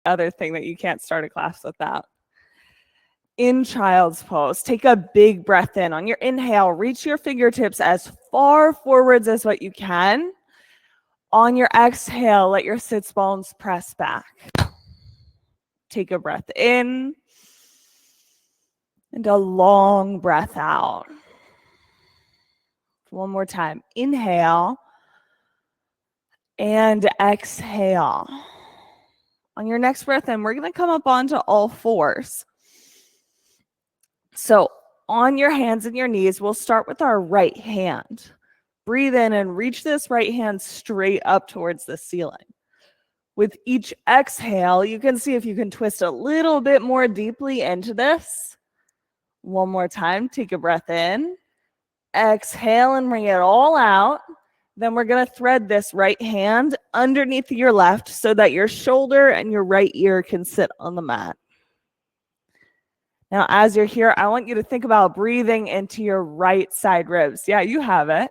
other thing that you can't start a class without. In child's pose, take a big breath in. On your inhale, reach your fingertips as far forwards as what you can. On your exhale, let your sits bones press back. Take a breath in and a long breath out. One more time. Inhale and exhale. On your next breath in, we're going to come up onto all fours. So on your hands and your knees, we'll start with our right hand. Breathe in and reach this right hand straight up towards the ceiling. With each exhale, you can see if you can twist a little bit more deeply into this. One more time, take a breath in. Exhale and bring it all out. Then we're going to thread this right hand underneath your left so that your shoulder and your right ear can sit on the mat. Now, as you're here, I want you to think about breathing into your right side ribs. Yeah, you have it.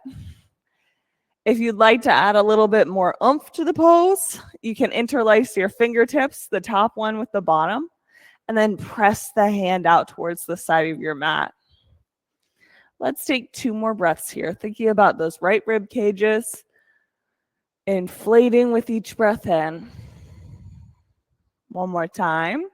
If you'd like to add a little bit more oomph to the pose, you can interlace your fingertips, the top one with the bottom, and then press the hand out towards the side of your mat. Let's take 2 more breaths here, thinking about those right rib cages, inflating with each breath in. One more time.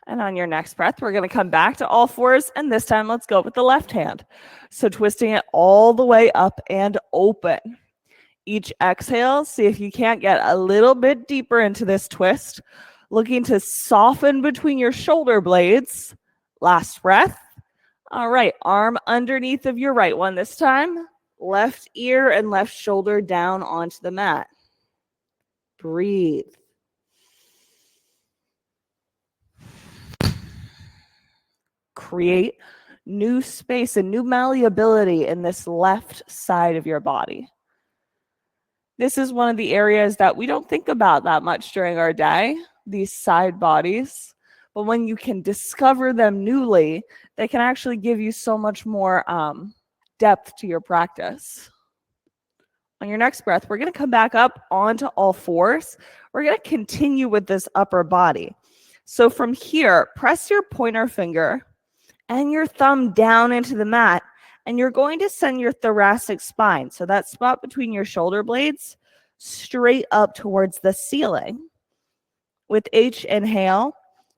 And on your next breath, we're going to come back to all fours, and this time let's go with the left hand. So twisting it all the way up and open. Each exhale, see if you can't get a little bit deeper into this twist, looking to soften between your shoulder blades. Last breath. All right, arm underneath of your right one this time. Left ear and left shoulder down onto the mat. Breathe. Create new space and new malleability in this left side of your body. This is one of the areas that we don't think about that much during our day, these side bodies. But when you can discover them newly, they can actually give you so much more depth to your practice. On your next breath, we're going to come back up onto all fours. We're going to continue with this upper body. So from here, press your pointer finger and your thumb down into the mat, and you're going to send your thoracic spine, so that spot between your shoulder blades, straight up towards the ceiling. With each inhale,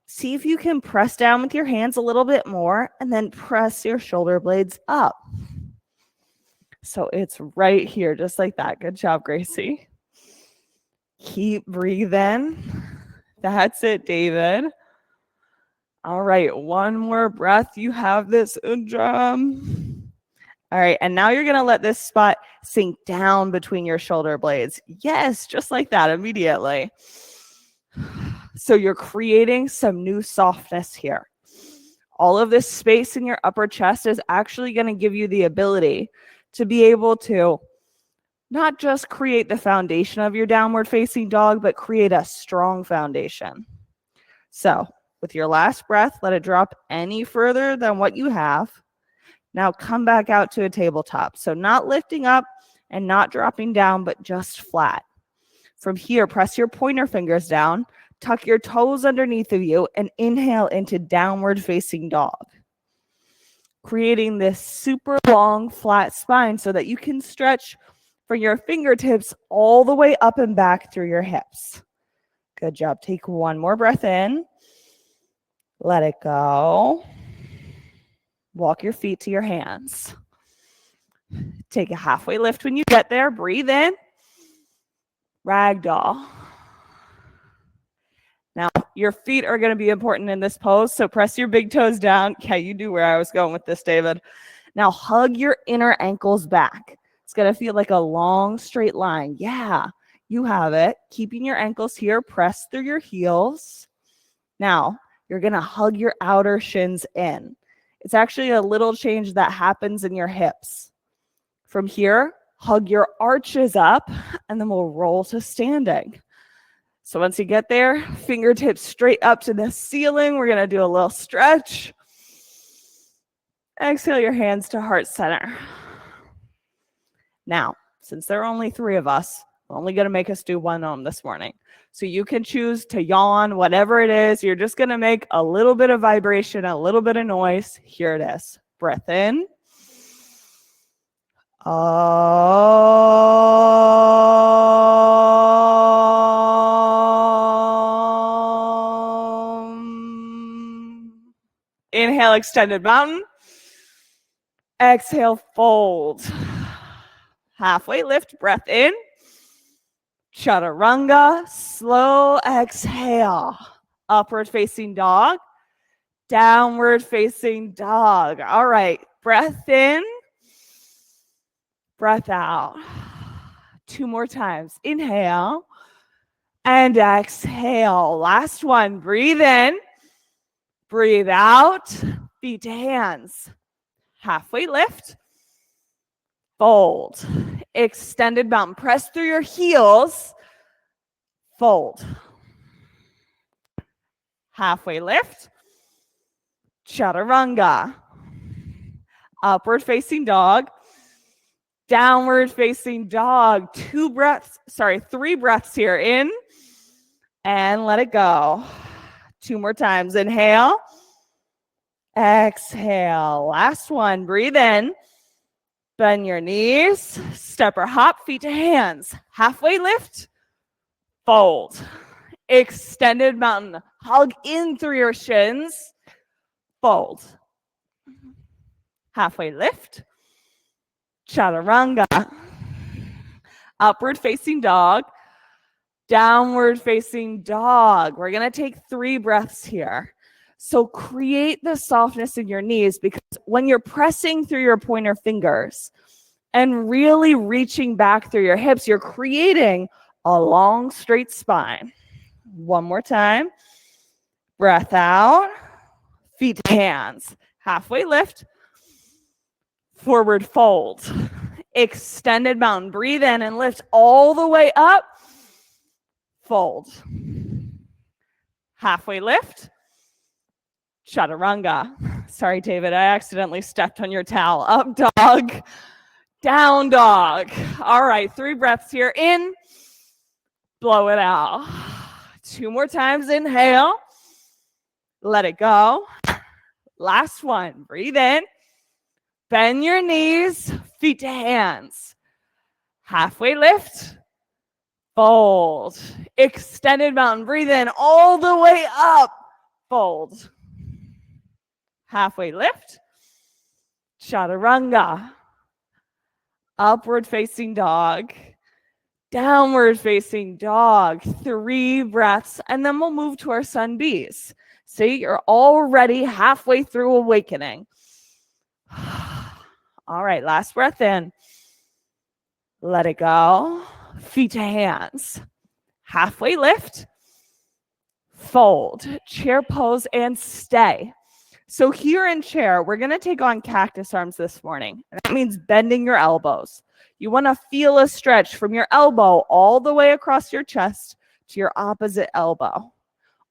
see if you can press down with your hands a little bit more, and then press your shoulder blades up. So it's right here, just like that. Good job, Gracie. Keep breathing. That's it, David. All right, one more breath. You have this, Ujam. All right, and now you're going to let this spot sink down between your shoulder blades. Yes, just like that, immediately. So you're creating some new softness here. All of this space in your upper chest is actually going to give you the ability to be able to not just create the foundation of your downward facing dog, but create a strong foundation. So with your last breath, let it drop any further than what you have. Now come back out to a tabletop. So not lifting up and not dropping down, but just flat. From here, press your pointer fingers down, tuck your toes underneath of you, and inhale into downward facing dog. Creating this super long, flat spine so that you can stretch from your fingertips all the way up and back through your hips. Good job. Take one more breath in. Let it go. Walk your feet to your hands. Take a halfway lift when you get there. Breathe in. Ragdoll. Now, your feet are going to be important in this pose, so press your big toes down. Yeah, you knew where I was going with this, David. Now, hug your inner ankles back. It's going to feel like a long, straight line. Yeah, you have it. Keeping your ankles here, press through your heels. Now, you're going to hug your outer shins in. It's actually a little change that happens in your hips. From here, hug your arches up, and then we'll roll to standing. So once you get there, fingertips straight up to the ceiling. We're going to do a little stretch. Exhale your hands to heart center. Now, since there are only 3 of us, Only going to make us do one om this morning. So you can choose to yawn, whatever it is. You're just going to make a little bit of vibration, a little bit of noise. Here it is. Breath in. Inhale, extended mountain. Exhale, fold. Halfway lift, breath in. Chaturanga, slow exhale. Upward facing dog. Downward facing dog. All right, breath in. Breath out. 2 more times. Inhale and exhale. Last one. Breathe in. Breathe out. Feet to hands. Halfway lift. Fold. Extended mountain. Press through your heels. Fold. Halfway lift. Chaturanga. Upward facing dog. Downward facing dog. 3 breaths here. In and let it go. 2 more times. Inhale. Exhale. Last one. Breathe in. Bend your knees. Step or hop. Feet to hands. Halfway lift. Fold. Extended mountain. Hug in through your shins. Fold. Halfway lift. Chaturanga. Upward facing dog. Downward facing dog. We're going to take 3 breaths here. So create the softness in your knees, because when you're pressing through your pointer fingers and really reaching back through your hips, you're creating a long, straight spine. 1 more time. Breath out. Feet to hands. Halfway lift. Forward fold. Extended mountain. Breathe in and lift all the way up. Fold. Halfway lift. Chaturanga. Sorry, David, I accidentally stepped on your towel. Up dog. Down dog. All right, 3 breaths here. In. Blow it out. 2 more times. Inhale. Let it go. Last one. Breathe in. Bend your knees. Feet to hands. Halfway lift. Fold. Extended mountain. Breathe in all the way up. Fold. Halfway lift. Chaturanga. Upward facing dog. Downward facing dog. 3 breaths, and then we'll move to our sun bees. See, you're already halfway through awakening. All right, last breath in. Let it go. Feet to hands. Halfway lift. Fold. Chair pose and stay. So here in chair, we're going to take on cactus arms this morning. That means bending your elbows. You want to feel a stretch from your elbow all the way across your chest to your opposite elbow.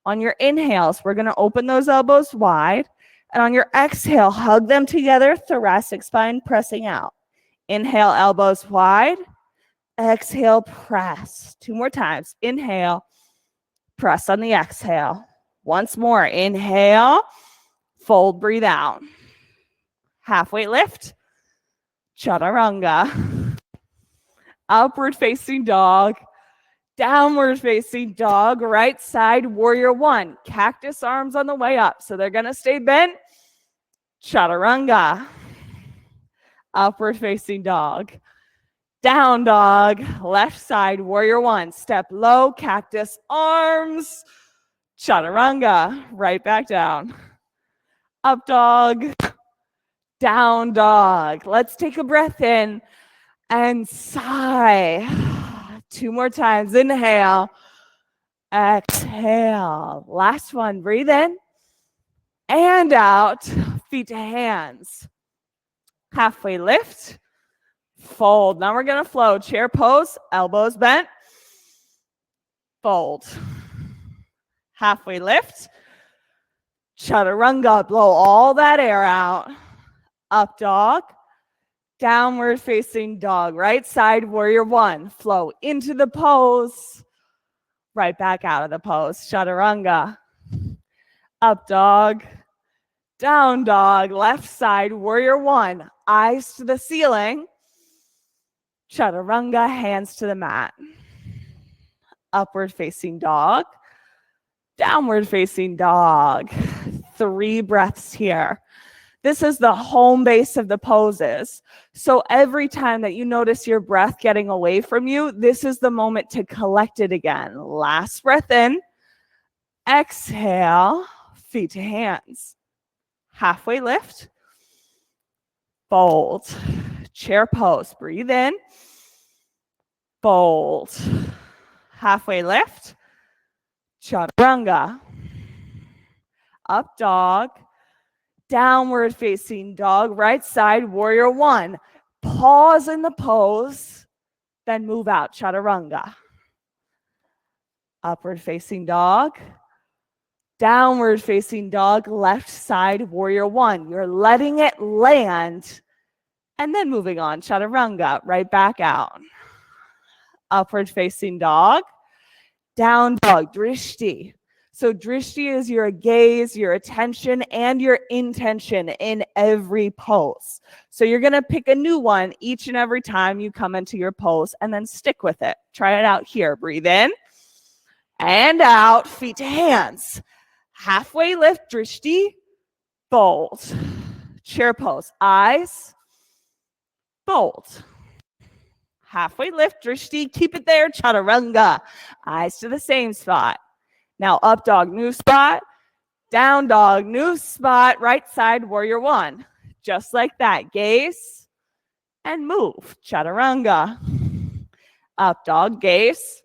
On your inhales, we're going to open those elbows wide. And on your exhale, hug them together, thoracic spine pressing out. Inhale, elbows wide. Exhale, press. 2 more times. Inhale, press on the exhale. Once more. Inhale, fold, breathe out. Halfway lift. Chaturanga. Upward facing dog. Downward facing dog. Right side, warrior 1. Cactus arms on the way up. So they're going to stay bent. Chaturanga. Upward facing dog. Down dog. Left side, warrior 1. Step low, cactus arms. Chaturanga. Right back down. Up dog. Down dog. Let's take a breath in and sigh. 2 more times. Inhale. Exhale. Last one. Breathe in and out. Feet to hands. Halfway lift. Fold. Now we're going to flow. Chair pose. Elbows bent. Fold. Halfway lift. Chaturanga. Blow all that air out. Up dog. Downward facing dog, right side, warrior one. Flow into the pose, right back out of the pose, chaturanga. Up dog, down dog, left side, warrior one. Eyes to the ceiling, chaturanga, hands to the mat. Upward facing dog, downward facing dog. 3 breaths here. This is the home base of the poses. So every time that you notice your breath getting away from you, this is the moment to collect it again. Last breath in. Exhale, feet to hands. Halfway lift. Fold. Chair pose. Breathe in. Fold. Halfway lift. Chaturanga. Up dog. Downward facing dog, right side, warrior one. Pause in the pose, then move out, chaturanga. Upward facing dog, downward facing dog, left side, warrior one. You're letting it land, and then moving on, chaturanga, right back out. Upward facing dog, down dog, drishti. So drishti is your gaze, your attention, and your intention in every pose. So you're going to pick a new one each and every time you come into your pose and then stick with it. Try it out here. Breathe in and out, feet to hands. Halfway lift, drishti, fold. Chair pose, eyes, fold. Halfway lift, drishti, keep it there, chaturanga. Eyes to the same spot. Now up dog, new spot. Down dog, new spot. Right side, warrior one. Just like that. Gaze and move. Chaturanga. Up dog, gaze.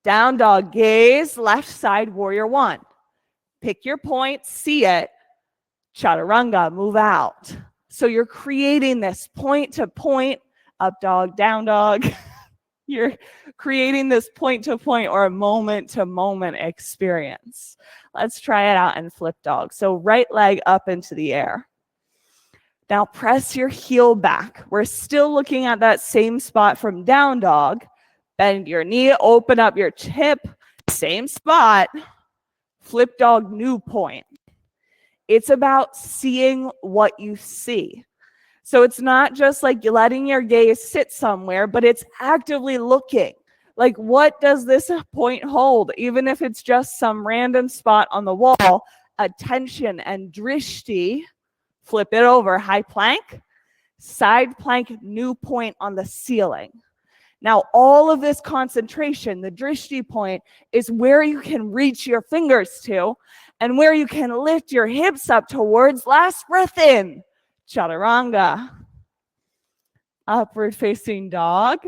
Down dog, gaze. Left side, warrior one. Pick your point, see it. Chaturanga, move out. So you're creating this point to point. Up dog, down dog. You're creating this point-to-point or a moment-to-moment experience. Let's try it out in flip dog. So right leg up into the air. Now press your heel back. We're still looking at that same spot from down dog. Bend your knee, open up your hip, same spot. Flip dog, new point. It's about seeing what you see. So it's not just like letting your gaze sit somewhere, but it's actively looking. Like, what does this point hold? Even if it's just some random spot on the wall, attention and drishti, flip it over, high plank, side plank, new point on the ceiling. Now, all of this concentration, the drishti point, is where you can reach your fingers to and where you can lift your hips up towards last breath in. Chaturanga. Upward facing dog.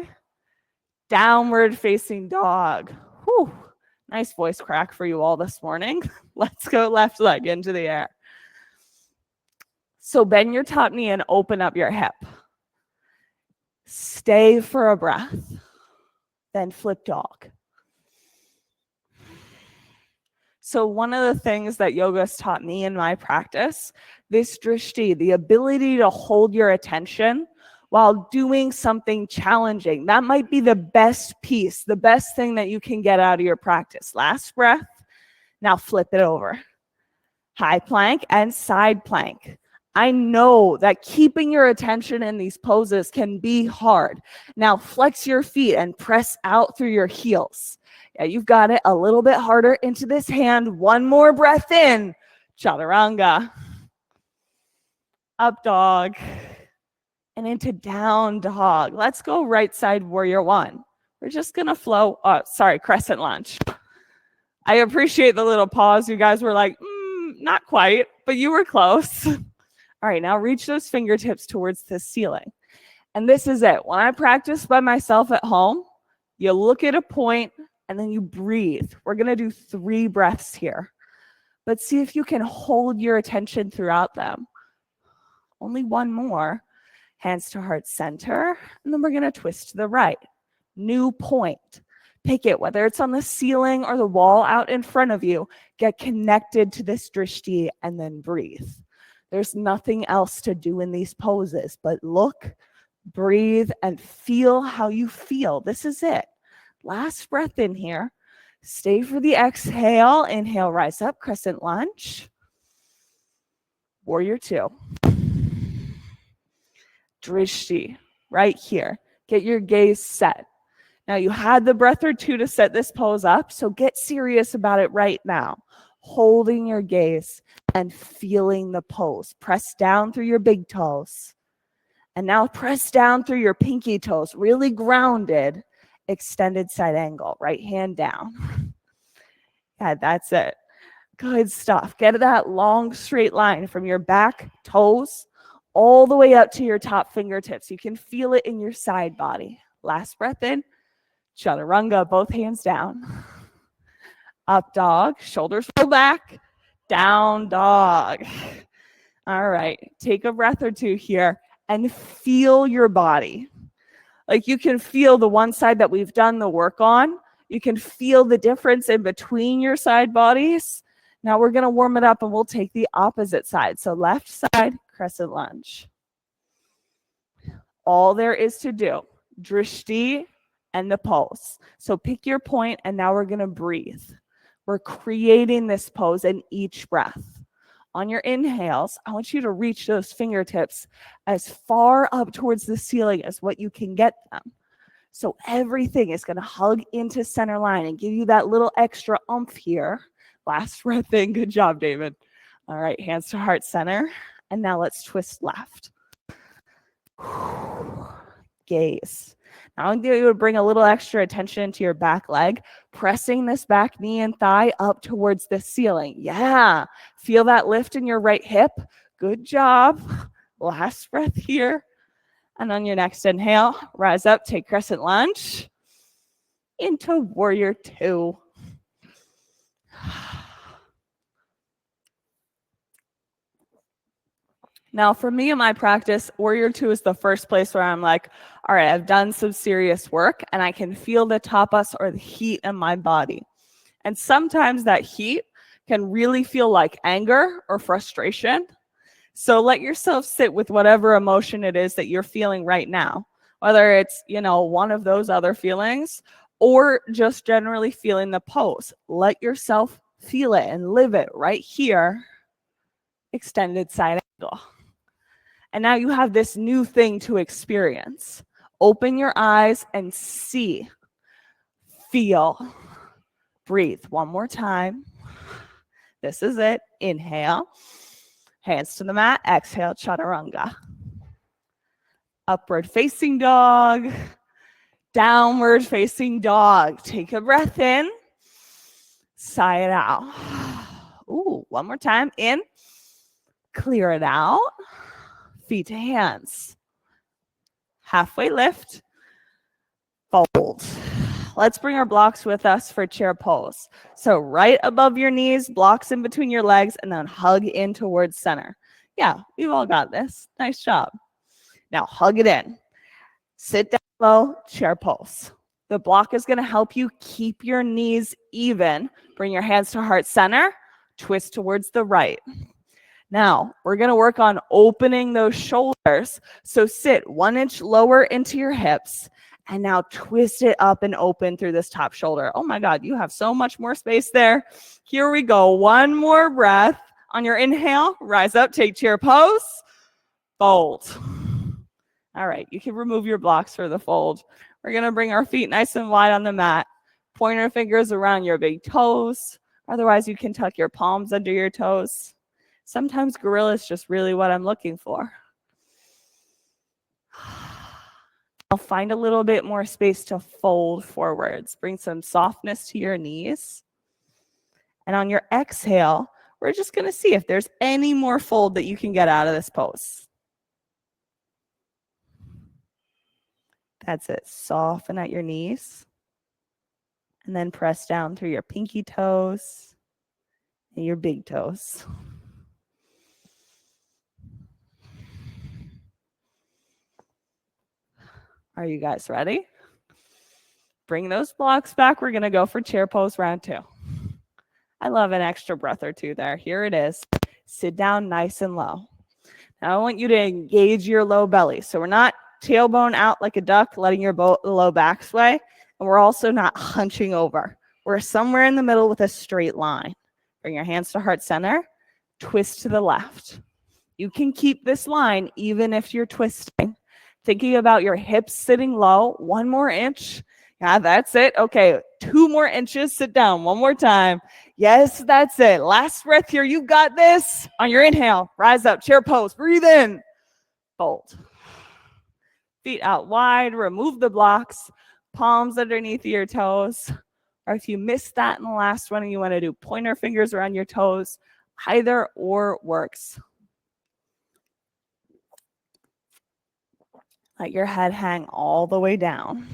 Downward facing dog. Whew. Nice voice crack for you all this morning. Let's go left leg into the air. So bend your top knee and open up your hip. Stay for a breath. Then flip dog. So one of the things that yoga has taught me in my practice, this drishti, the ability to hold your attention while doing something challenging. That might be the best piece, the best thing that you can get out of your practice. Last breath. Now flip it over. High plank and side plank. I know that keeping your attention in these poses can be hard. Now flex your feet and press out through your heels. Yeah, you've got it. A little bit harder into this hand. One more breath in. Chaturanga. Up dog. And into down dog. Let's go right side warrior one. We're just going to flow. Crescent lunge. I appreciate the little pause. You guys were like, not quite, but you were close. All right, now reach those fingertips towards the ceiling. And this is it. When I practice by myself at home, you look at a point and then you breathe. We're going to do 3 breaths here. But see if you can hold your attention throughout them. Only one more. Hands to heart center. And then we're going to twist to the right. New point. Pick it, whether it's on the ceiling or the wall out in front of you. Get connected to this drishti and then breathe. There's nothing else to do in these poses, but look, Breathe and feel how you feel. This is it. Last breath in here. Stay for the exhale. Inhale, rise up, crescent lunge. Warrior two. Drishti, right here. Get your gaze set. Now you had the breath or two to set this pose up, so get serious about it right now. Holding your gaze and feeling the pose. Press down through your big toes. And now press down through your pinky toes, really grounded. Extended side angle, right hand down. Yeah, that's it. Good stuff. Get that long straight line from your back toes all the way up to your top fingertips. You can feel it in your side body. Last breath in. Chaturanga, both hands down. Up dog, shoulders roll back. Down dog. All right, take a breath or two here and feel your body. Like you can feel the one side that we've done the work on. You can feel the difference in between your side bodies. Now we're going to warm it up and we'll take the opposite side. So left side, crescent lunge. All there is to do, Drishti and the pulse. So pick your point and now we're going to breathe. We're creating this pose in each breath. On your inhales, I want you to reach those fingertips as far up towards the ceiling as what you can get them. So everything is going to hug into center line and give you that little extra oomph here. Last breath in. Good job, David. All right, hands to heart center. And now let's twist left. Gaze. Now I'm going to bring a little extra attention into your back leg, pressing this back knee and thigh up towards the ceiling. Yeah. Feel that lift in your right hip. Good job. Last breath here. And on your next inhale, rise up, take crescent lunge into warrior two. Now, for me in my practice, warrior two is the first place where I'm like, all right, I've done some serious work and I can feel the tapas or the heat in my body. And sometimes that heat can really feel like anger or frustration. So let yourself sit with whatever emotion it is that you're feeling right now, whether it's, one of those other feelings or just generally feeling the pose. Let yourself feel it and live it right here. Extended side angle. And now you have this new thing to experience. Open your eyes and see, feel, breathe. One more time. This is it. Inhale. Hands to the mat. Exhale, chaturanga. Upward facing dog. Downward facing dog. Take a breath in. Sigh it out. Ooh, one more time. In. Clear it out. Feet to hands. Halfway lift. Fold. Let's bring our blocks with us for chair pose. So right above your knees, blocks in between your legs, and then hug in towards center. Yeah, we've all got this. Nice job. Now hug it in. Sit down low, chair pose. The block is going to help you keep your knees even. Bring your hands to heart center. Twist towards the right. Now, we're going to work on opening those shoulders. So sit 1 inch lower into your hips. And now twist it up and open through this top shoulder. Oh my God, you have so much more space there. Here we go. One more breath. On your inhale, rise up, take chair pose, fold. All right, you can remove your blocks for the fold. We're going to bring our feet nice and wide on the mat. Point our fingers around your big toes. Otherwise, you can tuck your palms under your toes. Sometimes gorilla is just really what I'm looking for. I'll find a little bit more space to fold forwards. Bring some softness to your knees. And on your exhale, we're just going to see if there's any more fold that you can get out of this pose. That's it. Soften at your knees. And then press down through your pinky toes and your big toes. Are you guys ready? Bring those blocks back. We're going to go for chair pose round 2. I love an extra breath or two there. Here it is. Sit down nice and low. Now I want you to engage your low belly. So we're not tailbone out like a duck, letting your low back sway. And we're also not hunching over. We're somewhere in the middle with a straight line. Bring your hands to heart center. Twist to the left. You can keep this line even if you're twisting. Thinking about your hips sitting low. 1 more inch. Yeah, that's it. Okay, 2 more inches. Sit down. 1 more time. Yes, that's it. Last breath here. You got this. On your inhale, rise up, chair pose. Breathe in. Fold. Feet out wide. Remove the blocks. Palms underneath your toes. Or if you missed that in the last one and you want to do pointer fingers around your toes, either or works. Let your head hang all the way down.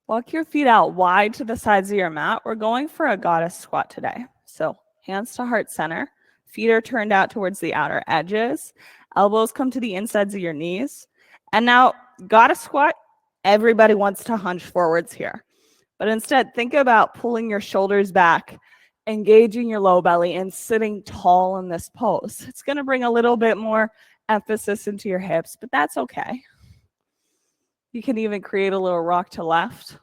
Walk your feet out wide to the sides of your mat. We're going for a goddess squat today. So hands to heart center. Feet are turned out towards the outer edges. Elbows come to the insides of your knees. And now, goddess squat, everybody wants to hunch forwards here. But instead, think about pulling your shoulders back, engaging your low belly, and sitting tall in this pose. It's going to bring a little bit more emphasis into your hips, but that's okay. You can even create a little rock to left.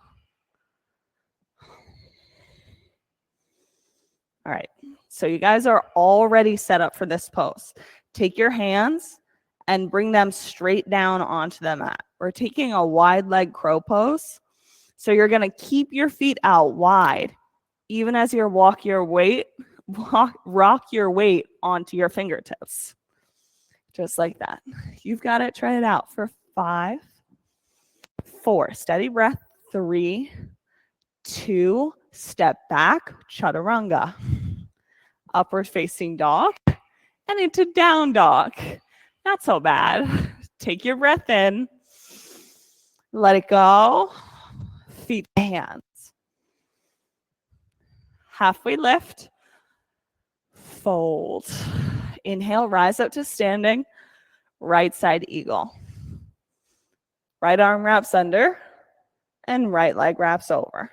All right, so you guys are already set up for this pose. Take your hands and bring them straight down onto the mat. We're taking a wide leg crow pose. So you're going to keep your feet out wide, even as you rock your weight onto your fingertips. Just like that. You've got it. Try it out for 5, 4, steady breath, 3, 2, step back, chaturanga, upward facing dog, and into down dog. Not so bad. Take your breath in, let it go, feet to hands. Halfway lift, fold. Inhale, rise up to standing, right side eagle. Right arm wraps under, and right leg wraps over.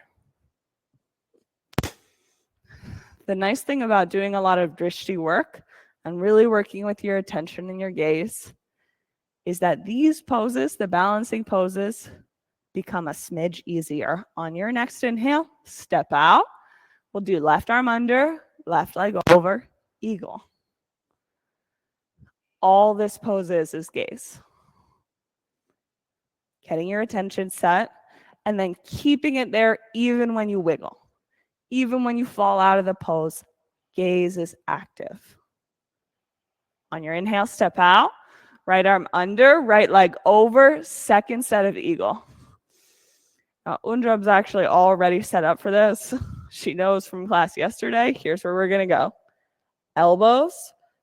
The nice thing about doing a lot of Drishti work and really working with your attention and your gaze is that these poses, the balancing poses, become a smidge easier. On your next inhale, step out. We'll do left arm under, left leg over, eagle. All this pose is gaze. Getting your attention set and then keeping it there even when you wiggle. Even when you fall out of the pose, gaze is active. On your inhale, step out. Right arm under, right leg over, second set of eagle. Now, Undrub's actually already set up for this. She knows from class yesterday. Here's where we're going to go. Elbows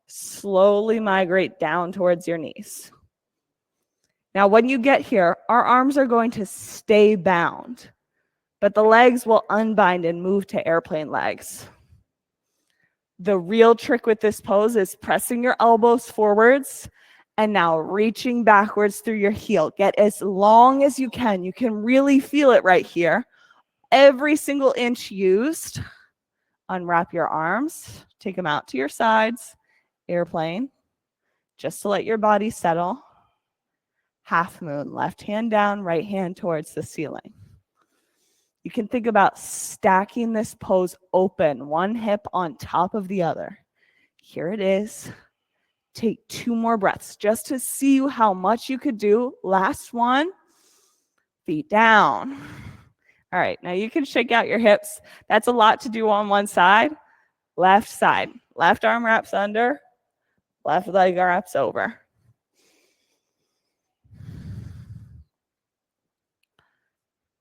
slowly migrate down towards your knees. Now, when you get here, our arms are going to stay bound, but the legs will unbind and move to airplane legs. The real trick with this pose is pressing your elbows forwards and now reaching backwards through your heel. Get as long as you can. You can really feel it right here. Every single inch used. Unwrap your arms. Take them out to your sides. Airplane. Just to let your body settle. Half moon. Left hand down, right hand towards the ceiling. You can think about stacking this pose open, one hip on top of the other. Here it is. Take 2 more breaths just to see how much you could do. Last one. Feet down. All right, now you can shake out your hips. That's a lot to do on one side. Left side. Left arm wraps under. Left leg wraps over.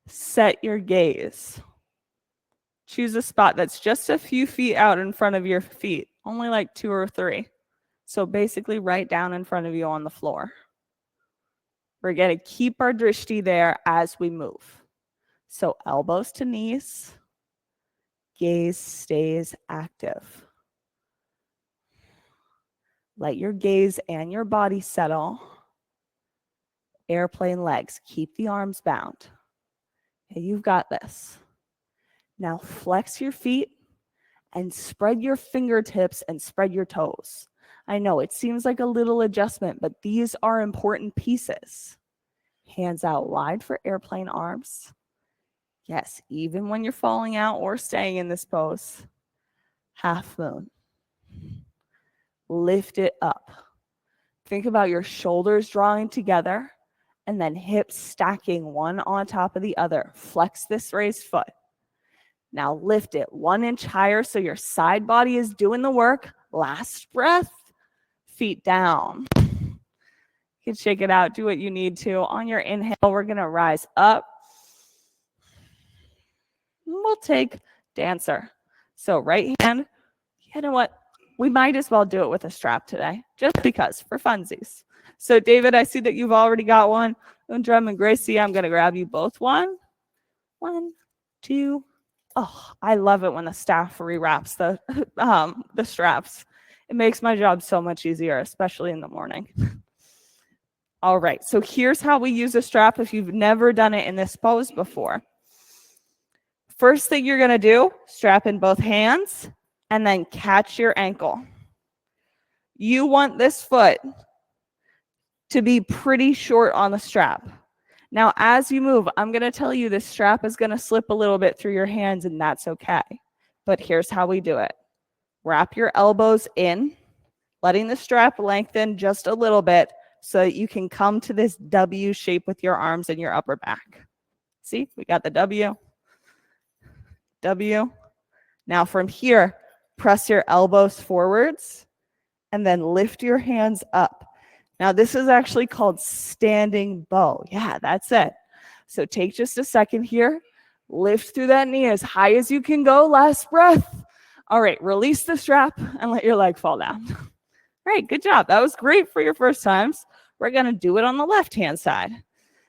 Set your gaze. Choose a spot that's just a few feet out in front of your feet, only like 2 or 3. So basically right down in front of you on the floor. We're going to keep our drishti there as we move. So elbows to knees. gaze stays active. Let your gaze and your body settle. Airplane legs. Keep the arms bound. Okay, you've got this. Now flex your feet and spread your fingertips and spread your toes. I know it seems like a little adjustment, but these are important pieces. Hands out wide for airplane arms. Yes, even when you're falling out or staying in this pose. Half moon. Lift it up. Think about your shoulders drawing together and then hips stacking one on top of the other. Flex this raised foot. Now lift it 1 inch higher so your side body is doing the work. Last breath. Feet down. You can shake it out. Do what you need to. On your inhale, we're going to rise up. We'll take dancer. So right hand, you know what? We might as well do it with a strap today, just because, for funsies. So David, I see that you've already got one. Undrum and Gracie, I'm going to grab you both. 1, 2. Oh, I love it when the staff rewraps the straps. It makes my job so much easier, especially in the morning. All right, so here's how we use a strap if you've never done it in this pose before. First thing you're going to do, strap in both hands and then catch your ankle. You want this foot to be pretty short on the strap. Now, as you move, I'm going to tell you this strap is going to slip a little bit through your hands, and that's okay. But here's how we do it. Wrap your elbows in, letting the strap lengthen just a little bit so that you can come to this W shape with your arms and your upper back. See, we got the W. W. Now from here, press your elbows forwards and then lift your hands up. Now this is actually called standing bow. Yeah, that's it. So take just a second here. Lift through that knee as high as you can go. Last breath. All right, release the strap and let your leg fall down. All right, good job. That was great for your first times. We're going to do it on the left-hand side.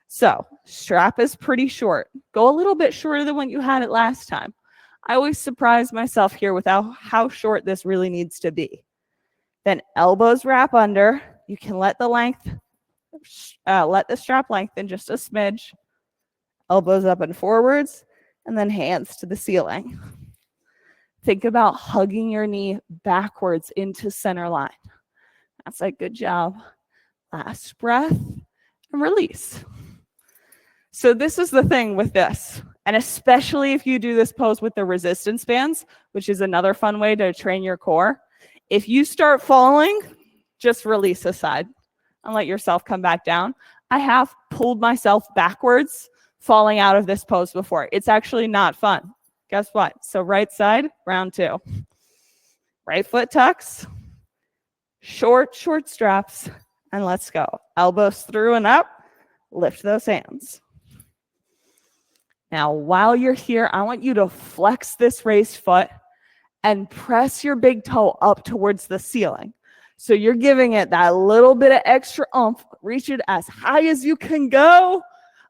So strap is pretty short. Go a little bit shorter than when you had it last time. I always surprise myself here with how short this really needs to be. Then elbows wrap under. You can let the strap lengthen just a smidge. Elbows up and forwards, and then hands to the ceiling. Think about hugging your knee backwards into center line. That's a good job. Last breath and release. So this is the thing with this, and especially if you do this pose with the resistance bands, which is another fun way to train your core. If you start falling, just release aside and let yourself come back down. I have pulled myself backwards falling out of this pose before. It's actually not fun. Guess what? So right side, round 2. Right foot tucks, short straps, and let's go. Elbows through and up, lift those hands. Now, while you're here, I want you to flex this raised foot and press your big toe up towards the ceiling. So you're giving it that little bit of extra oomph. Reach it as high as you can go.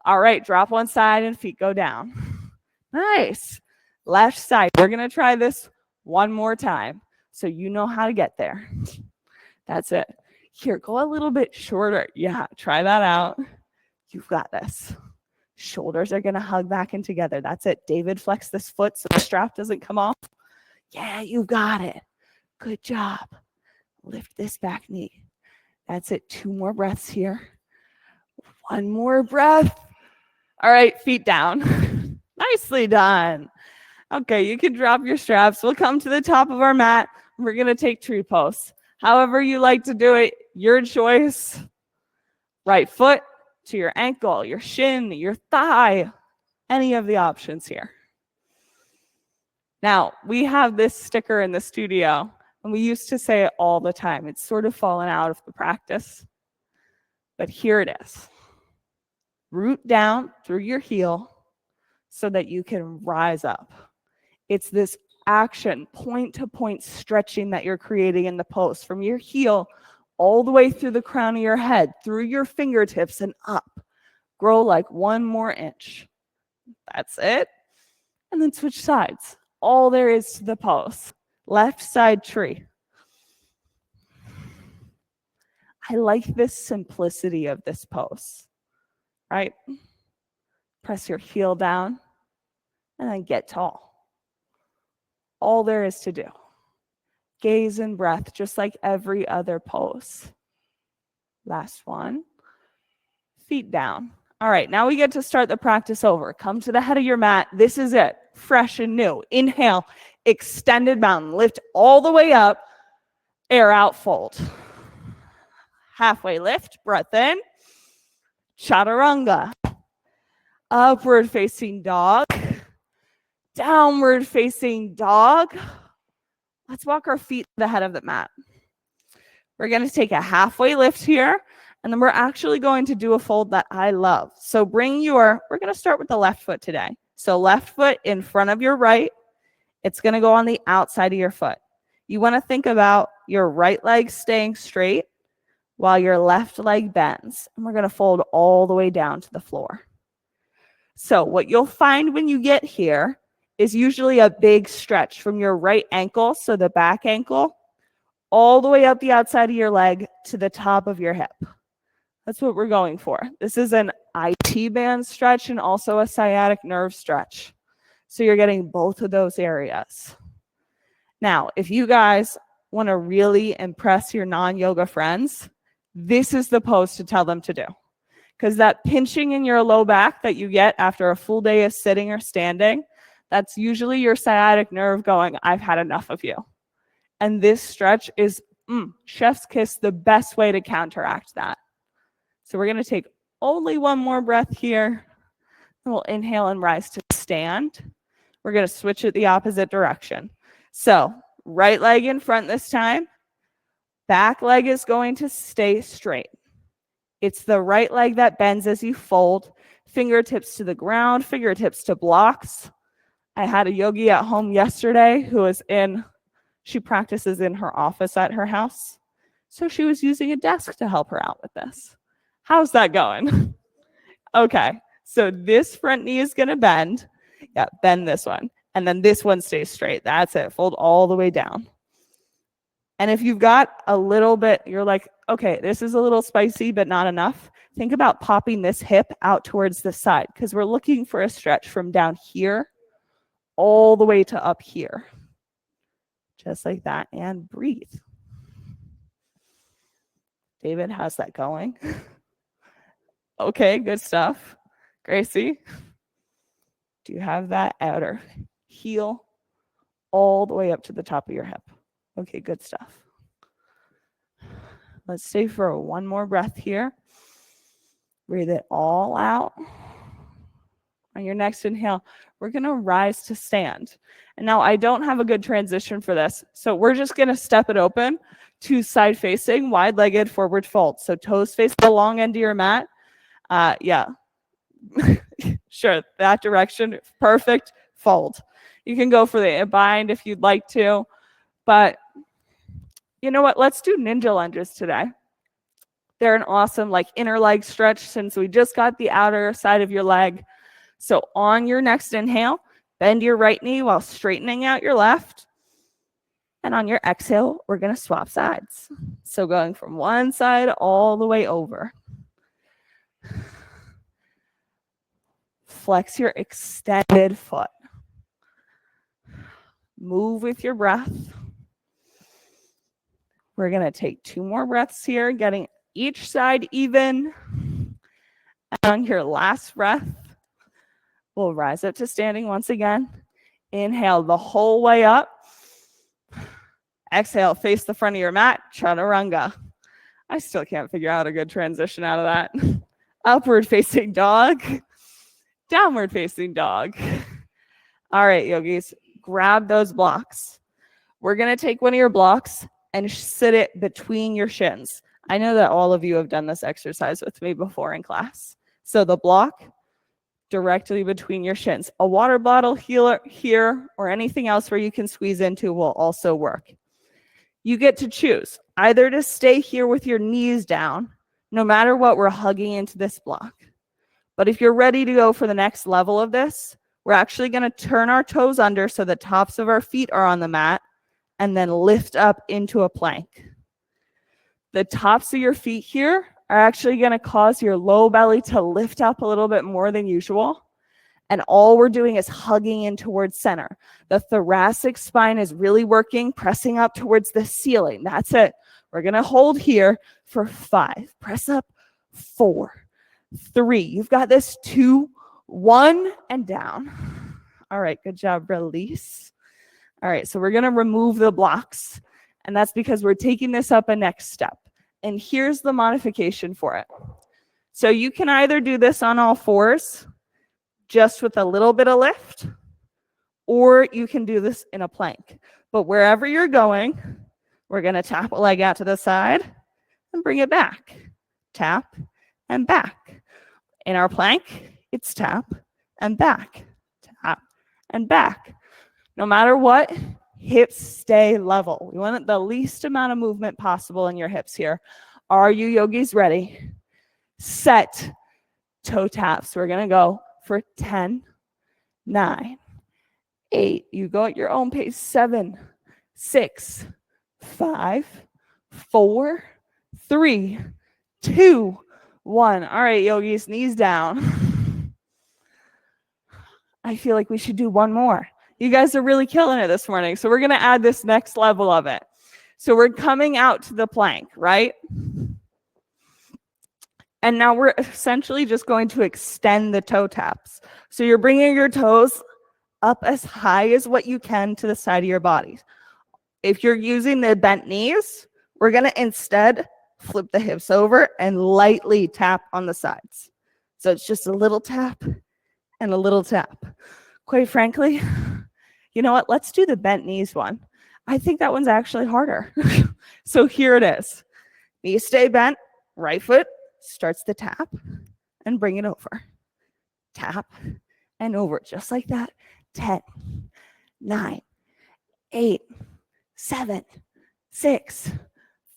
All right, drop one side and feet go down. Nice. Left side. We're going to try this one more time so you know how to get there. That's it. Here, go a little bit shorter. Yeah, try that out. You've got this. Shoulders are going to hug back in together. That's it. David, flex this foot so the strap doesn't come off. Yeah, you got it. Good job. Lift this back knee. That's it. 2 more breaths here. 1 more breath. All right, feet down. Nicely done. Okay, you can drop your straps. We'll come to the top of our mat. We're going to take tree pose. However you like to do it, your choice. Right foot to your ankle, your shin, your thigh, any of the options here. Now, we have this sticker in the studio, and we used to say it all the time. It's sort of fallen out of the practice, but here it is. Root down through your heel so that you can rise up. It's this action, point-to-point stretching that you're creating in the pose from your heel all the way through the crown of your head, through your fingertips and up. Grow like 1 more inch. That's it. And then switch sides. all there is to the pose. Left side tree. I like this simplicity of this pose, right? Press your heel down and then get tall. All there is to do. Gaze and breath, just like every other pose. Last one. Feet down. All right, now we get to start the practice over. Come to the head of your mat. This is it. Fresh and new. Inhale, extended mountain. Lift all the way up. Air out, fold. Halfway lift, breath in. Chaturanga. Upward facing dog. Downward facing dog. Let's walk our feet to the head of the mat. We're going to take a halfway lift here, and then we're actually going to do a fold that I love. So we're going to start with the left foot today. So left foot in front of your right. It's going to go on the outside of your foot. You want to think about your right leg staying straight while your left leg bends. And we're going to fold all the way down to the floor. So what you'll find when you get here is usually a big stretch from your right ankle, so the back ankle, all the way up the outside of your leg to the top of your hip. That's what we're going for. This is an IT band stretch and also a sciatic nerve stretch. So you're getting both of those areas. Now, if you guys want to really impress your non-yoga friends, this is the pose to tell them to do. Because that pinching in your low back that you get after a full day of sitting or standing, that's usually your sciatic nerve going, I've had enough of you. And this stretch is chef's kiss, the best way to counteract that. So we're going to take only one more breath here. And we'll inhale and rise to stand. We're going to switch it the opposite direction. So right leg in front this time. Back leg is going to stay straight. It's the right leg that bends as you fold. Fingertips to the ground, fingertips to blocks. I had a yogi at home yesterday who she practices in her office at her house. So she was using a desk to help her out with this. How's that going? Okay, so this front knee is going to bend. Yeah, bend this one. And then this one stays straight. That's it. Fold all the way down. And if you've got a little bit, you're like, okay, this is a little spicy, but not enough. Think about popping this hip out towards the side because we're looking for a stretch from down here all the way to up here. Just like that. And breathe. David, how's that going? Okay, good stuff. Gracie, do you have that outer heel all the way up to the top of your hip? Okay, good stuff. Let's stay for one more breath here. Breathe it all out. On your next inhale, we're going to rise to stand. And now I don't have a good transition for this. So we're just going to step it open to side facing, wide-legged forward fold. So toes face the long end of your mat. Yeah. Sure, that direction. Perfect. Fold. You can go for the bind if you'd like to. But you know what? Let's do ninja lunges today. They're an awesome inner leg stretch since we just got the outer side of your leg. So on your next inhale, bend your right knee while straightening out your left. And on your exhale, we're going to swap sides. So going from one side all the way over. Flex your extended foot. Move with your breath. We're going to take 2 more breaths here, getting each side even. And on your last breath, we'll rise up to standing once again. Inhale the whole way up. Exhale, face the front of your mat, chaturanga. I still can't figure out a good transition out of that. Upward facing dog. Downward facing dog. All right, yogis, grab those blocks. We're going to take one of your blocks and sit it between your shins. I know that all of you have done this exercise with me before in class. So the block directly between your shins. A water bottle here or anything else where you can squeeze into will also work. You get to choose either to stay here with your knees down. No matter what, we're hugging into this block. But if you're ready to go for the next level of this, We're actually going to turn our toes under so the tops of our feet are on the mat and then lift up into a plank. The tops of your feet here are actually going to cause your low belly to lift up a little bit more than usual. And all we're doing is hugging in towards center. The thoracic spine is really working, pressing up towards the ceiling. That's it. We're going to hold here for 5. Press up. 4, 3. You've got this. 2, 1, and down. All right, good job. Release. All right, so we're going to remove the blocks. And that's because we're taking this up a next step. And here's the modification for it. So you can either do this on all fours, just with a little bit of lift, or you can do this in a plank. But wherever you're going, we're going to tap a leg out to the side and bring it back. Tap and back. In our plank, it's tap and back. Tap and back. No matter what, hips stay level. We want the least amount of movement possible in your hips here. Are you yogis ready? Set. Toe taps. We're going to go for 10, 9, 8. You go at your own pace. 7, 6, 5, 4, 3, 2, 1. All right, yogis, knees down. I feel like we should do one more. You guys are really killing it this morning. So we're going to add this next level of it. So we're coming out to the plank, right? And now we're essentially just going to extend the toe taps. So you're bringing your toes up as high as what you can to the side of your body. If you're using the bent knees, we're going to instead flip the hips over and lightly tap on the sides. So it's just a little tap and a little tap. Quite frankly, you know what? Let's do the bent knees one. I think that one's actually harder. So here it is. Knees stay bent, right foot starts the tap and bring it over. Tap and over, just like that. 10, 9, 8, 7, 6,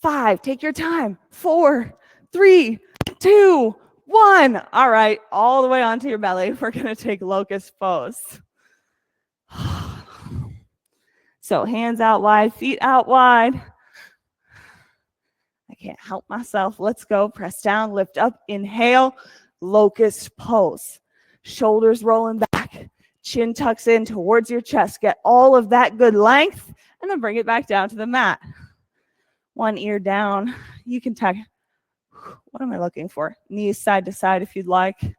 5. Take your time. 4, 3, 2, 1. All right, all the way onto your belly. We're going to take locust pose. So hands out wide, feet out wide. I can't help myself. Let's go. Press down, lift up, inhale, locust pose. Shoulders rolling back, chin tucks in towards your chest. Get all of that good length, and then bring it back down to the mat. One ear down. You can tuck. What am I looking for? Knees side to side if you'd like.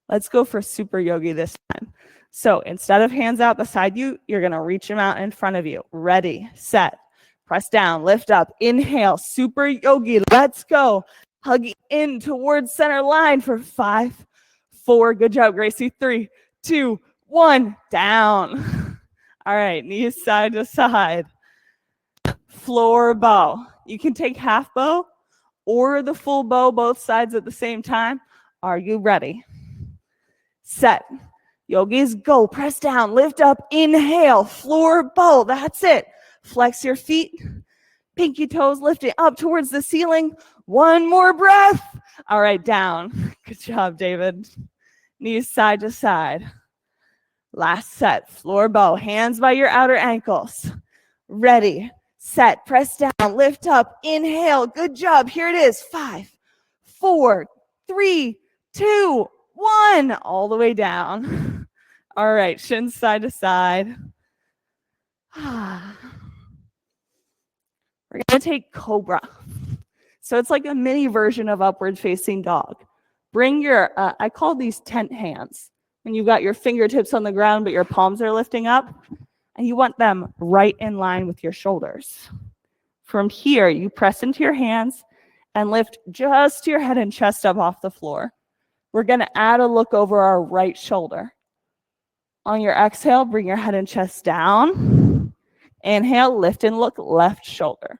Let's go for super yogi this time. So instead of hands out beside you, you're going to reach them out in front of you. Ready, set. Press down, lift up, inhale, super yogi, let's go. Hug in towards center line for 5, 4, good job, Gracie. 3, 2, 1, down. All right, knees side to side. Floor bow. You can take half bow or the full bow, both sides at the same time. Are you ready? Set. Yogis, go. Press down, lift up, inhale, floor bow. That's it. Flex your feet, pinky toes lifting up towards the ceiling. One more breath. All right, down. Good job, David. Knees side to side. Last set, floor bow. Hands by your outer ankles. Ready, set, press down, lift up, inhale. Good job. Here it is. 5, 4, 3, 2, 1. All the way down. All right, shins side to side. We're going to take cobra. So it's like a mini version of upward facing dog. Bring your, I call these tent hands. When you've got your fingertips on the ground, but your palms are lifting up, and you want them right in line with your shoulders. From here, you press into your hands and lift just your head and chest up off the floor. We're going to add a look over our right shoulder. On your exhale, bring your head and chest down. Inhale, lift and look, left shoulder.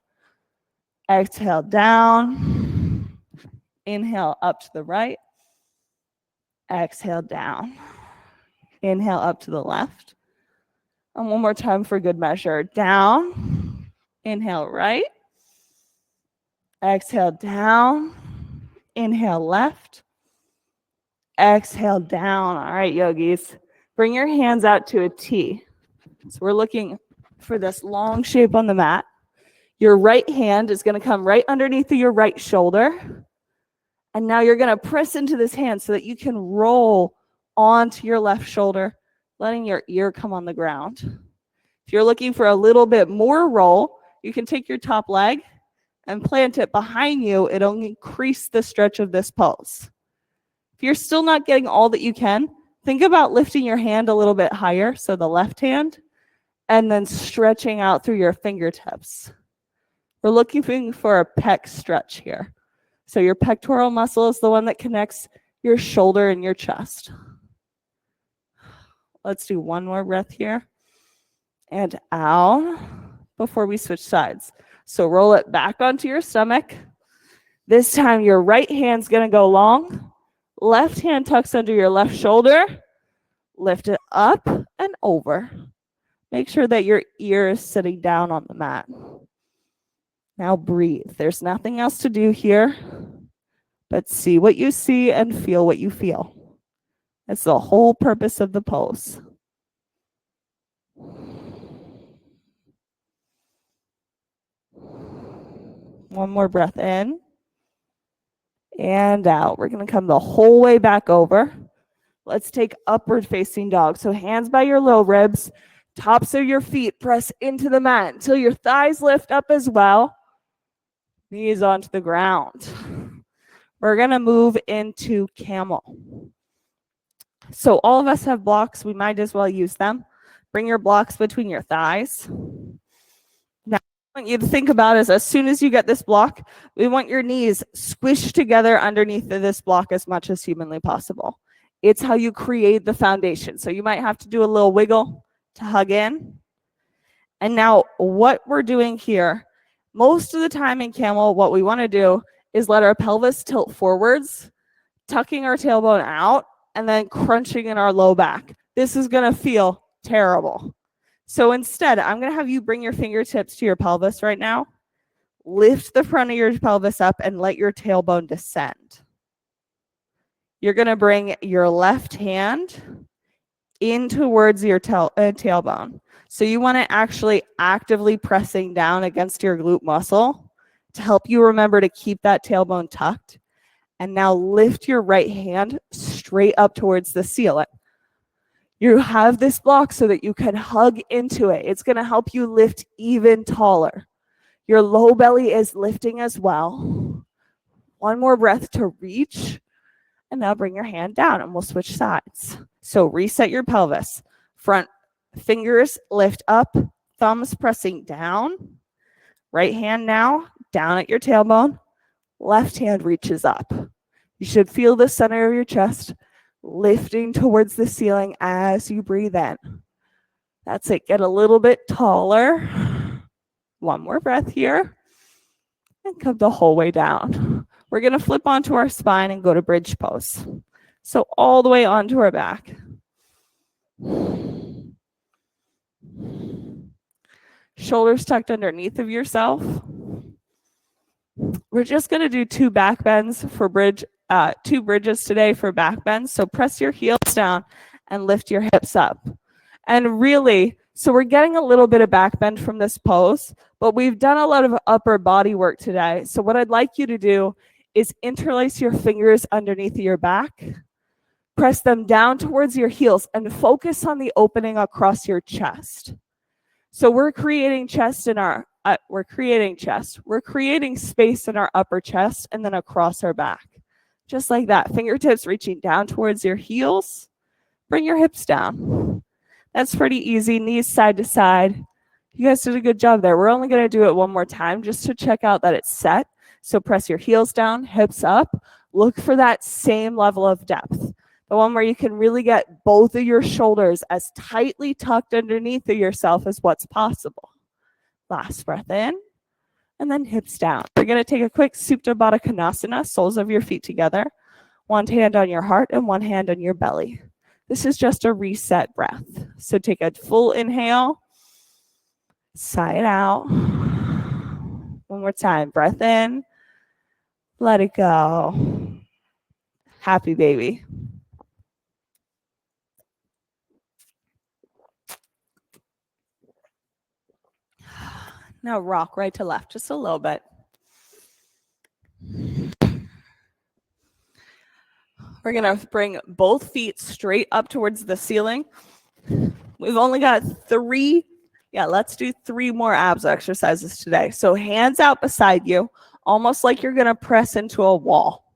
Exhale, down. Inhale, up to the right. Exhale, down. Inhale, up to the left. And one more time for good measure. Down. Inhale, right. Exhale, down. Inhale, left. exhale down. All right, yogis. Bring your hands out to a T. So we're looking for this long shape on the mat. Your right hand is going to come right underneath your right shoulder. And now you're going to press into this hand so that you can roll onto your left shoulder, letting your ear come on the ground. If you're looking for a little bit more roll, you can take your top leg and plant it behind you. It'll increase the stretch of this pose. If you're still not getting all that you can, think about lifting your hand a little bit higher, so the left hand, and then stretching out through your fingertips. We're looking for a pec stretch here. So your pectoral muscle is the one that connects your shoulder and your chest. Let's do one more breath here. And out before we switch sides. So roll it back onto your stomach. This time your right hand's going to go long. Left hand tucks under your left shoulder. Lift it up and over. Make sure that your ear is sitting down on the mat. Now breathe. There's nothing else to do here, but see what you see and feel what you feel. That's the whole purpose of the pose. One more breath in and out. We're going to come the whole way back over. Let's take upward facing dog. So hands by your low ribs, tops of your feet press into the mat until your thighs lift up as well. Knees onto the ground. We're going to move into camel. So all of us have blocks. We might as well use them. Bring your blocks between your thighs. Now, what I want you to think about is as soon as you get this block, we want your knees squished together underneath this block as much as humanly possible. It's how you create the foundation. So you might have to do a little wiggle to hug in. And now what we're doing here, most of the time in camel, what we want to do is let our pelvis tilt forwards, tucking our tailbone out, and then crunching in our low back. This is going to feel terrible. So instead, I'm going to have you bring your fingertips to your pelvis right now. Lift the front of your pelvis up and let your tailbone descend. You're going to bring your left hand in towards your tailbone. So you want to actually actively pressing down against your glute muscle to help you remember to keep that tailbone tucked. And now lift your right hand straight up towards the ceiling. You have this block so that you can hug into it. It's going to help you lift even taller. Your low belly is lifting as well. One more breath to reach. And now bring your hand down and we'll switch sides. So reset your pelvis. Front fingers lift up, thumbs pressing down. Right hand now down at your tailbone. Left hand reaches up. You should feel the center of your chest lifting towards the ceiling as you breathe in. That's it. Get a little bit taller. One more breath here. And come the whole way down. We're going to flip onto our spine and go to bridge pose. So all the way onto our back. Shoulders tucked underneath of yourself. We're just going to do two back bends for bridge, two bridges today for back bends. So press your heels down and lift your hips up. And really, so we're getting a little bit of back bend from this pose, but we've done a lot of upper body work today. So what I'd like you to do is interlace your fingers underneath your back, press them down towards your heels, and focus on the opening across your chest. So we're creating chest in our, we're creating space in our upper chest and then across our back. Just like that, fingertips reaching down towards your heels. Bring your hips down. That's pretty easy, knees side to side. You guys did a good job there. We're only going to do it one more time just to check out that it's set. So press your heels down, hips up. Look for that same level of depth. The one where you can really get both of your shoulders as tightly tucked underneath of yourself as what's possible. Last breath in, and then hips down. We're going to take a quick Supta Baddha Konasana, soles of your feet together. One hand on your heart and one hand on your belly. This is just a reset breath. So take a full inhale, sigh it out. One more time, breath in, let it go. Happy baby. Now rock right to left, just a little bit. We're going to bring both feet straight up towards the ceiling. We've only got 3. Yeah, let's do 3 more abs exercises today. So hands out beside you, almost like you're going to press into a wall.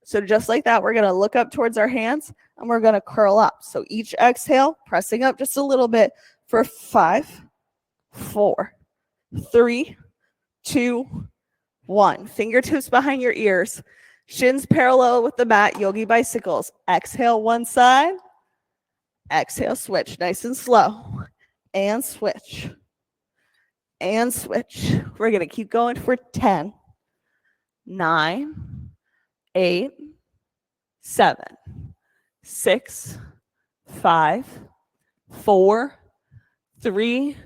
So just like that, we're going to look up towards our hands and we're going to curl up. So each exhale, pressing up just a little bit for 5, 4, 3, 2, 1. Fingertips behind your ears. Shins parallel with the mat, yogi bicycles. Exhale one side. Exhale, switch. Nice and slow. And switch. And switch. We're going to keep going for 10, 9, 8, 7, 6, 5, 4, 3,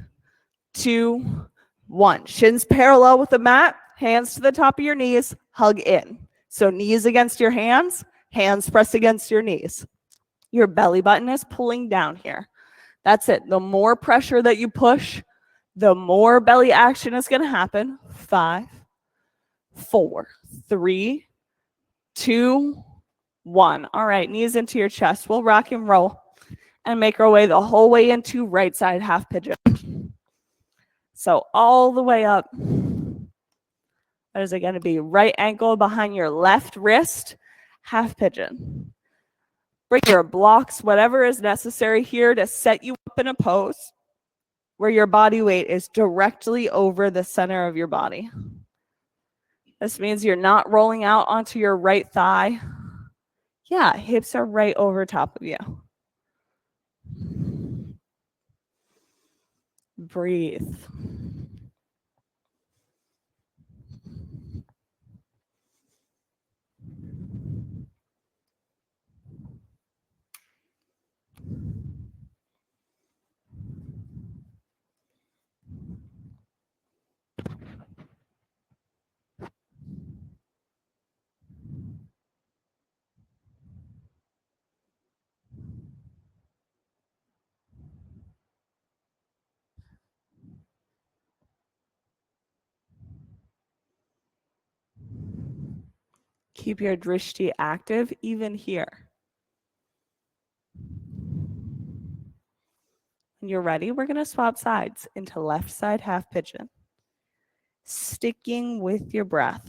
2, 1. Shins parallel with the mat. Hands to the top of your knees. Hug in. So knees against your hands. Hands press against your knees. Your belly button is pulling down here. That's it. The more pressure that you push, the more belly action is going to happen. 5, 4, 3, 2, 1. All right, knees into your chest. We'll rock and roll and make our way the whole way into right side half pigeon. So all the way up. That is going to be right ankle behind your left wrist, half pigeon. Bring your blocks, whatever is necessary here to set you up in a pose where your body weight is directly over the center of your body. This means you're not rolling out onto your right thigh. Yeah, hips are right over top of you. Breathe. Keep your Drishti active even here. When you're ready, we're going to swap sides into left side half pigeon. Sticking with your breath.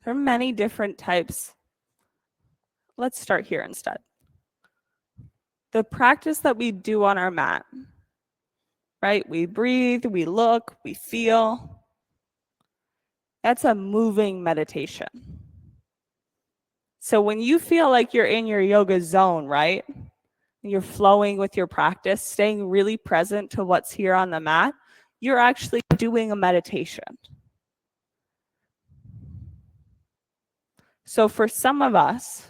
There are many different types. Let's start here instead. The practice that we do on our mat, right? We breathe, we look, we feel. That's a moving meditation. So when you feel like you're in your yoga zone, right? You're flowing with your practice, staying really present to what's here on the mat, you're actually doing a meditation. So for some of us,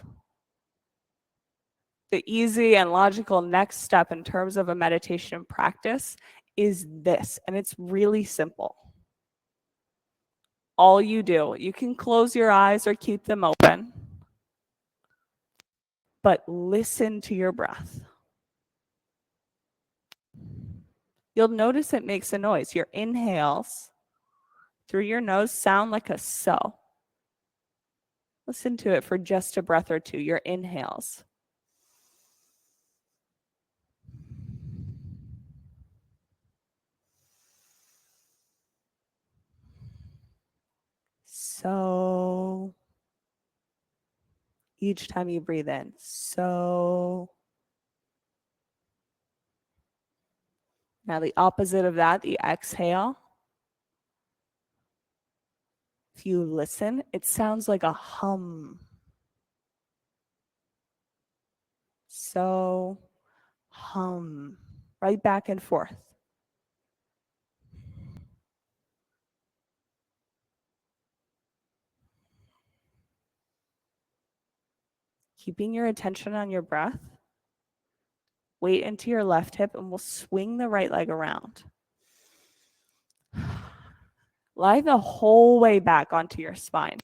the easy and logical next step in terms of a meditation practice is this, and it's really simple. All you do, you can close your eyes or keep them open, but listen to your breath. You'll notice it makes a noise. Your inhales through your nose sound like a so. Listen to it for just a breath or two, your inhales. So each time you breathe in, so. Now the opposite of that, the exhale. If you listen, it sounds like a hum. So, hum, right back and forth. Keeping your attention on your breath. Weight into your left hip and we'll swing the right leg around. Lie the whole way back onto your spine.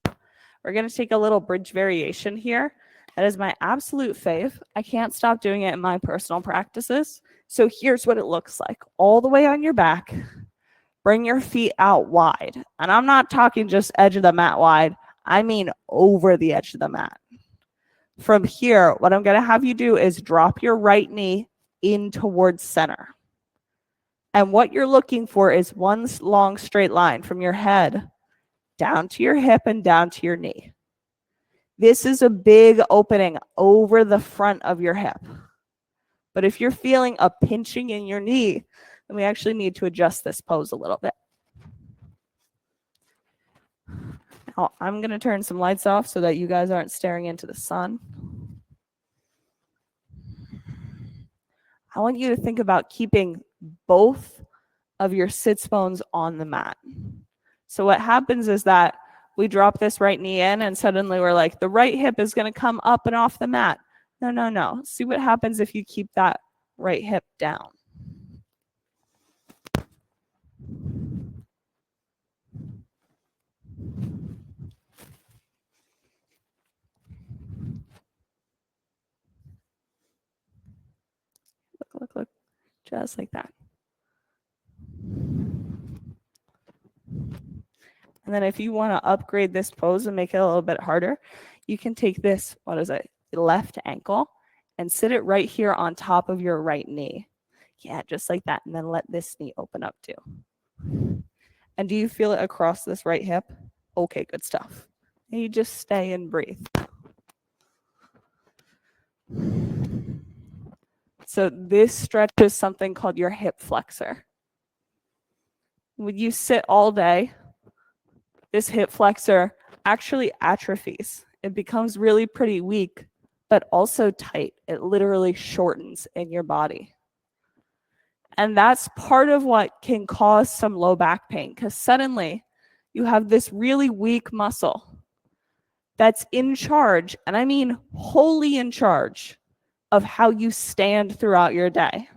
We're going to take a little bridge variation here. That is my absolute fave. I can't stop doing it in my personal practices. So here's what it looks like. All the way on your back. Bring your feet out wide. And I'm not talking just edge of the mat wide. I mean over the edge of the mat. From here, what I'm going to have you do is drop your right knee in towards center. And what you're looking for is one long straight line from your head down to your hip and down to your knee. This is a big opening over the front of your hip. But if you're feeling a pinching in your knee, then we actually need to adjust this pose a little bit. Now, I'm going to turn some lights off so that you guys aren't staring into the sun. I want you to think about keeping both of your sits bones on the mat. So what happens is that we drop this right knee in and suddenly we're like, the right hip is going to come up and off the mat. No, no, no. See what happens if you keep that right hip down. Look, look, just like that. And then if you want to upgrade this pose and make it a little bit harder, you can take this, left ankle and sit it right here on top of your right knee. Yeah, just like that. And then let this knee open up too. And do you feel it across this right hip? Okay, good stuff. And you just stay and breathe. So this stretch is something called your hip flexor. When you sit all day, this hip flexor actually atrophies. It becomes really pretty weak, but also tight. It literally shortens in your body. And that's part of what can cause some low back pain, because suddenly you have this really weak muscle that's in charge, and I mean wholly in charge of how you stand throughout your day.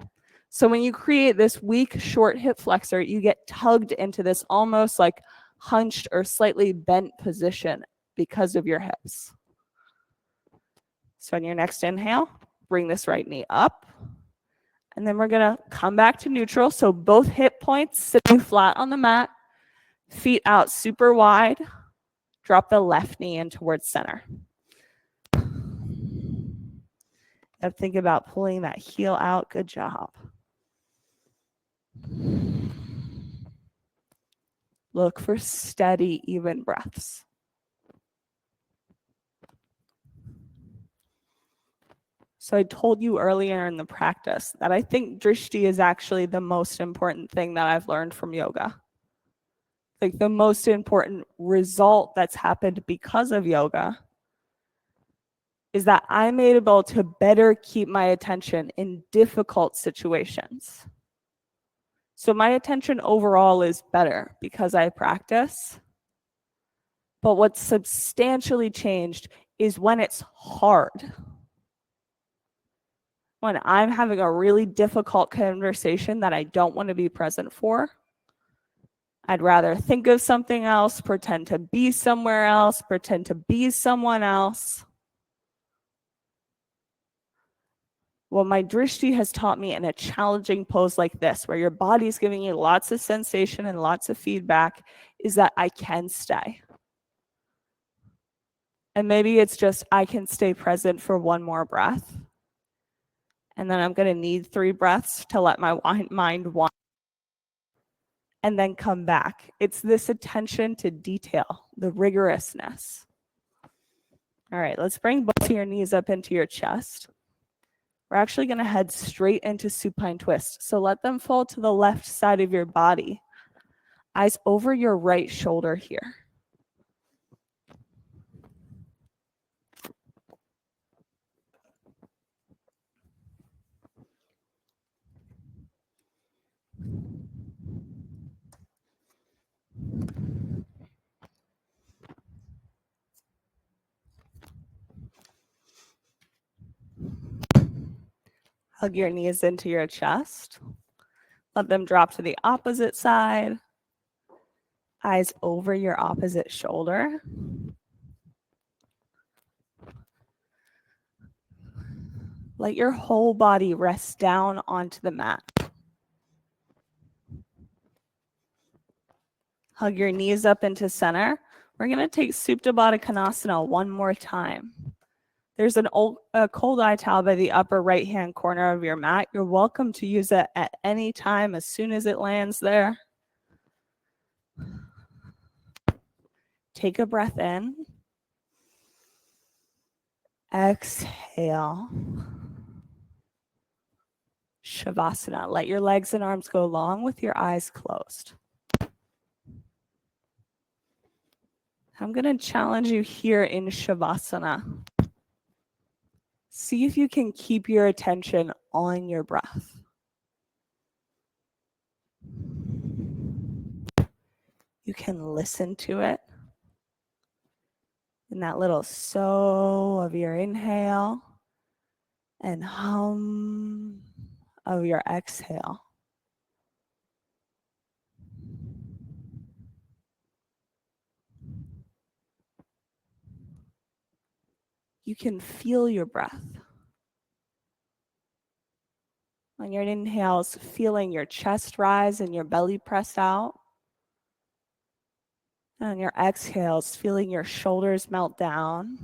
So when you create this weak, short hip flexor, you get tugged into this almost like hunched or slightly bent position because of your hips. So on your next inhale, bring this right knee up. And then we're going to come back to neutral. So both hip points sitting flat on the mat, feet out super wide. Drop the left knee in towards center. Now think about pulling that heel out. Good job. Look for steady, even breaths. So I told you earlier in the practice that I think Drishti is actually the most important thing that I've learned from yoga. Like the most important result that's happened because of yoga is that I'm able to better keep my attention in difficult situations. So my attention overall is better because I practice. But what's substantially changed is when it's hard. When I'm having a really difficult conversation that I don't want to be present for, I'd rather think of something else, pretend to be somewhere else, pretend to be someone else. What my Drishti has taught me in a challenging pose like this, where your body's giving you lots of sensation and lots of feedback, is that I can stay. And maybe it's just I can stay present for one more breath. And then I'm going to need 3 breaths to let my mind wander. And then come back. It's this attention to detail, the rigorousness. All right, let's bring both of your knees up into your chest. We're actually going to head straight into supine twist. So let them fall to the left side of your body. Eyes over your right shoulder here. Hug your knees into your chest. Let them drop to the opposite side. Eyes over your opposite shoulder. Let your whole body rest down onto the mat. Hug your knees up into center. We're going to take Supta Baddha Konasana one more time. There's a cold eye towel by the upper right-hand corner of your mat. You're welcome to use it at any time as soon as it lands there. Take a breath in. Exhale. Shavasana. Let your legs and arms go long with your eyes closed. I'm going to challenge you here in Shavasana. See if you can keep your attention on your breath. You can listen to it in that little so of your inhale and hum of your exhale. You can feel your breath. On your inhales, feeling your chest rise and your belly press out. And on your exhales, feeling your shoulders melt down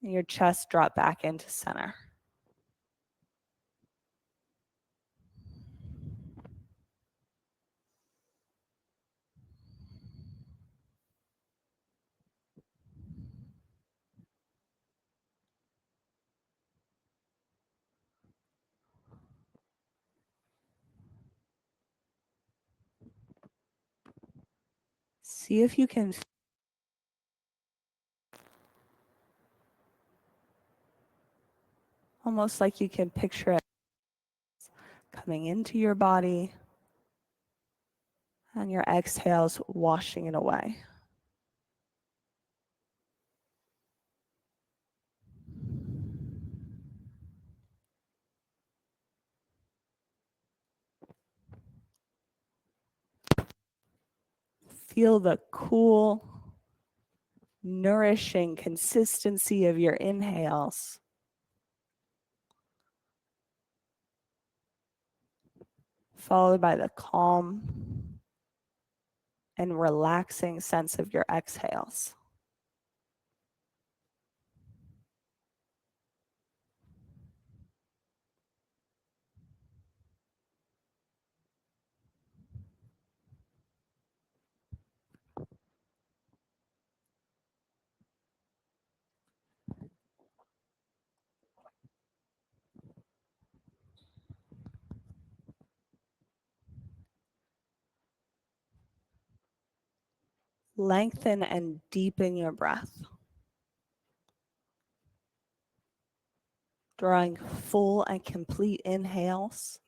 and your chest drop back into center. See if you can almost like you can picture it coming into your body and your exhales washing it away. Feel the cool, nourishing consistency of your inhales. Followed by the calm and relaxing sense of your exhales. Lengthen and deepen your breath. Drawing full and complete inhales.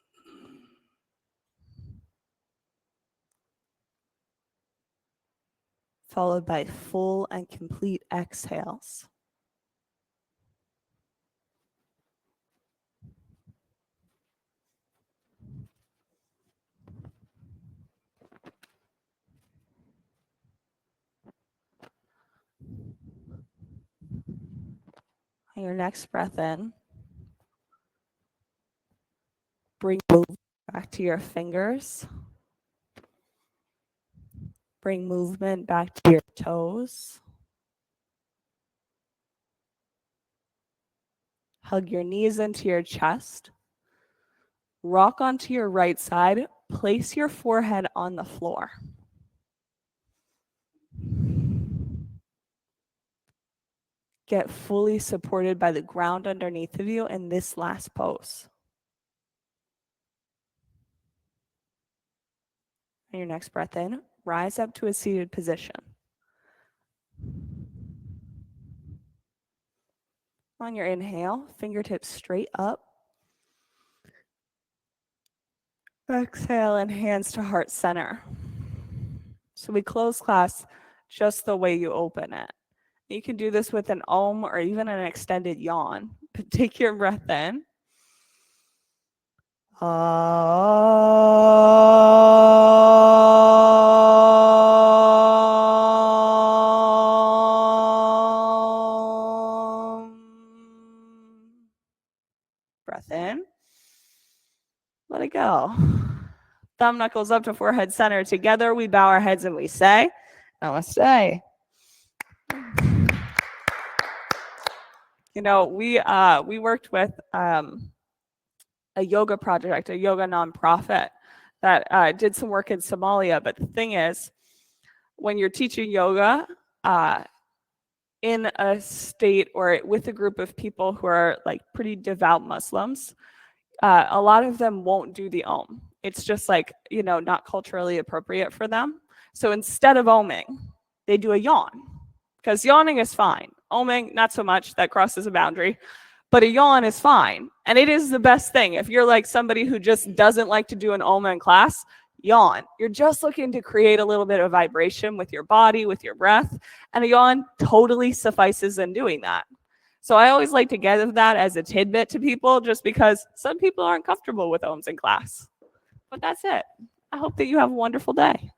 Followed by full and complete exhales. On your next breath in, bring movement back to your fingers. Bring movement back to your toes. Hug your knees into your chest. Rock onto your right side. Place your forehead on the floor. Get fully supported by the ground underneath of you in this last pose. On your next breath in, rise up to a seated position. On your inhale, fingertips straight up. Exhale and hands to heart center. So we close class just the way you open it. You can do this with an om or even an extended yawn. But take your breath in. breath in. Let it go. Thumb knuckles up to forehead center. Together, we bow our heads and we say, Namaste. You know, we worked with a yoga project, a yoga nonprofit that did some work in Somalia. But the thing is, when you're teaching yoga in a state or with a group of people who are like pretty devout Muslims, a lot of them won't do the Om. It's just like, you know, not culturally appropriate for them. So instead of Oming, they do a yawn, because yawning is fine. Oming, not so much. That crosses a boundary. But a yawn is fine. And it is the best thing. If you're like somebody who just doesn't like to do an Om in class, yawn. You're just looking to create a little bit of vibration with your body, with your breath. And a yawn totally suffices in doing that. So I always like to give that as a tidbit to people, just because some people aren't comfortable with Oms in class. But that's it. I hope that you have a wonderful day.